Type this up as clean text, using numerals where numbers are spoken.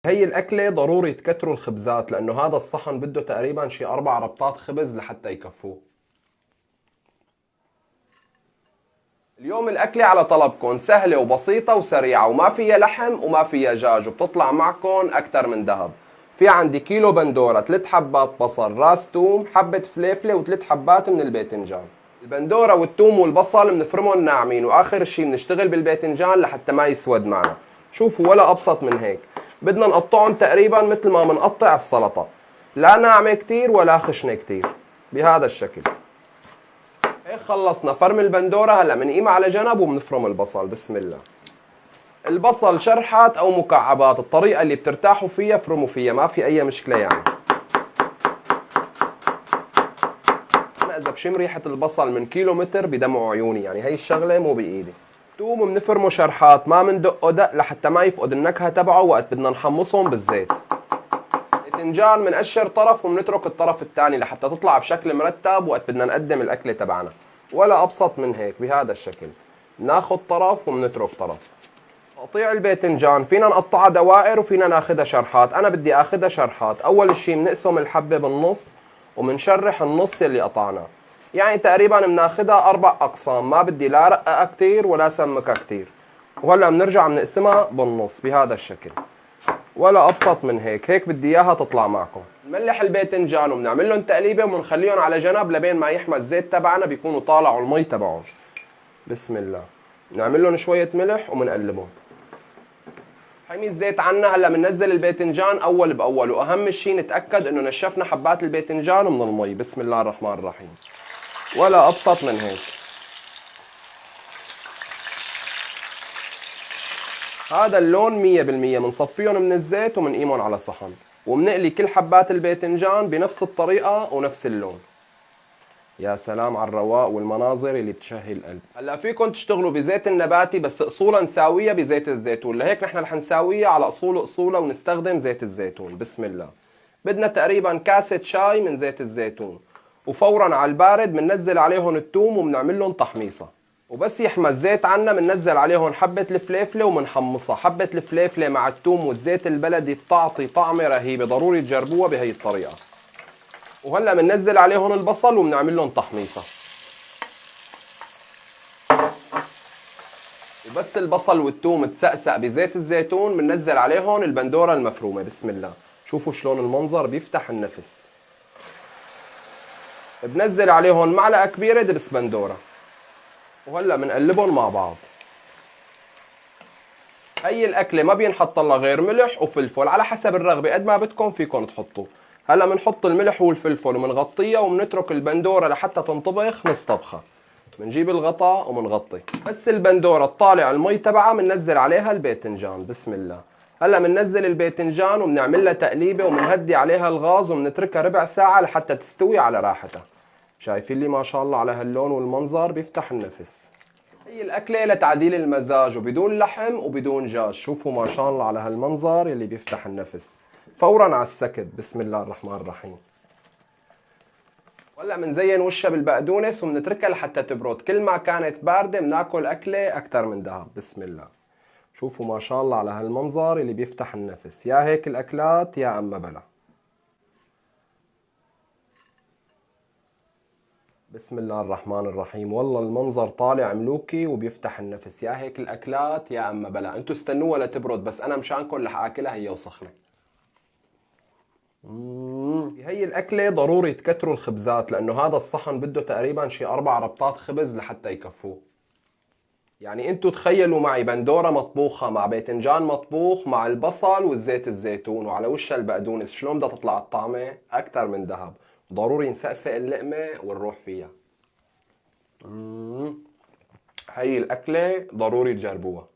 هي الأكلة ضروري تكتروا الخبزات لأنه هذا الصحن بده تقريبا شي 4 ربطات خبز لحتى يكفوه. اليوم الأكلة على طلبكم سهلة وبسيطة وسريعة وما فيها لحم وما فيها دجاج وبتطلع معكم أكتر من ذهب. في عندي كيلو بندورة، 3 حبات بصل، راس توم، حبة فليفلة و3 حبات من الباذنجان. البندورة والثوم والبصل بنفرمهم ناعمين واخر شي بنشتغل بالباذنجان لحتى ما يسود معنا. شوفوا ولا ابسط من هيك. بدنا نقطعهم تقريبا مثل ما بنقطع السلطة، لا ناعمة كتير ولا خشنة كتير، بهذا الشكل. هيك خلصنا فرم البندورة. هلا بنقيمها على جنب وبنفرم البصل. بسم الله. البصل شرحات او مكعبات، الطريقة اللي بترتاحوا فيها فرموا فيها، ما في اي مشكلة يعني. انا اذا بشم ريحة البصل من كيلومتر بدمع عيوني، يعني هي الشغلة مو بايدي. توم بنفرمه شرحات، ما بندقه دق لحتى ما يفقد النكهة تبعه وقت بدنا نحمصهم بالزيت. الباذنجان بنقشر طرف وبنترك الطرف الثاني لحتى تطلع بشكل مرتب وقت بدنا نقدم الاكلة تبعنا. ولا ابسط من هيك، بهذا الشكل. ناخذ طرف وبنترك طرف. تقطيع الباذنجان فينا نقطعها دوائر وفينا ناخذها شرحات. انا بدي اخذها شرحات. اول شيء بنقسم الحبة بالنص وبنشرح النص اللي قطعناه، يعني تقريبا بناخذها 4 اقسام، ما بدي لا رققها كتير ولا سمكها كتير. وهلا بنرجع بنقسمها بالنص بهذا الشكل. ولا ابسط من هيك. هيك بدي اياها تطلع معكم. نملح الباذنجان وبنعمل لهم تقليبه وبنخليهم على جنب لبين ما يحمى الزيت تبعنا، بيكونوا طالعوا المي تبعهم. بسم الله. نعمل لهم شويه ملح وبنقلبهم. حمي الزيت عنا. هلا بننزل الباذنجان اول باول، واهم شيء نتاكد انه نشفنا حبات الباذنجان من المي. بسم الله الرحمن الرحيم. ولا ابسط من هيك. هذا اللون 100%. بنصفيهم من الزيت وبنقيمهم على صحن وبنقلي كل حبات الباذنجان بنفس الطريقة ونفس اللون. يا سلام على الرواق والمناظر اللي بتشهي القلب. هلا فيكم تشتغلوا بزيت النباتي بس اصولها نساويها بزيت الزيتون، لهيك نحن رح نساويها على اصولها ونستخدم زيت الزيتون. بسم الله. بدنا تقريبا كاسة شاي من زيت الزيتون، وفورا على البارد بننزل عليهم الثوم وبنعمل لهم تحميصة. وبس يحمى الزيت عنا بننزل عليهم حبة الفليفلة وبنحمصها. حبة الفليفلة مع الثوم والزيت البلدي بتعطي طعمة رهيبة، ضروري تجربوها بهي الطريقة. وهلا بننزل عليهم البصل وبنعمل لهم تحميصة. وبس البصل والثوم تسقسق بزيت الزيتون بننزل عليهم البندورة المفرومة. بسم الله. شوفوا شلون المنظر بيفتح النفس. بنزل عليهم معلقة كبيرة دبس بندورة وهلا بنقلبهم مع بعض. هي الاكله ما بينحط لها غير ملح وفلفل، على حسب الرغبه قد ما بدكم فيكم تحطوا. هلا بنحط الملح والفلفل وبنغطيها وبنترك البندوره لحتى تنطبخ نص طبخه. بنجيب الغطاء وبنغطي. بس البندوره تطالع المي تبعها بننزل عليها الباذنجان. بسم الله. هلا بننزل الباذنجان وبنعمل لها تقليبه وبنهدي عليها الغاز وبنتركها ربع ساعه لحتى تستوي على راحتها. شايفين لي ما شاء الله على هاللون والمنظر بيفتح النفس. هي الأكلة لتعديل المزاج وبدون لحم وبدون دجاج. شوفوا ما شاء الله على هالمنظر اللي بيفتح النفس. فورا على السكب. بسم الله الرحمن الرحيم. وهلا بنزين وشها بالبقدونس وبنتركها لحتى تبرد. كل ما كانت باردة بناكل أكلة أكثر من ذهب. بسم الله. شوفوا ما شاء الله على هالمنظر اللي بيفتح النفس. يا هيك الأكلات يا أما بلا. بسم الله الرحمن الرحيم. والله المنظر طالع ملوكي وبيفتح النفس. يا هيك الاكلات يا اما بلا. انتوا استنوها لتبرد بس انا مشانكم رح اكلها هي وسخنه. هي الاكله ضروري تكتروا الخبزات لانه هذا الصحن بده تقريبا شي 4 ربطات خبز لحتى يكفوه. يعني انتوا تخيلوا معي بندوره مطبوخه مع باذنجان مطبوخ مع البصل والزيت الزيتون وعلى وشها البقدونس، شلون بدها تطلع الطعمه اكثر من ذهب. ضروري نسقسق اللقمه ونروح فيها. هي الأكلة ضروري تجربوها.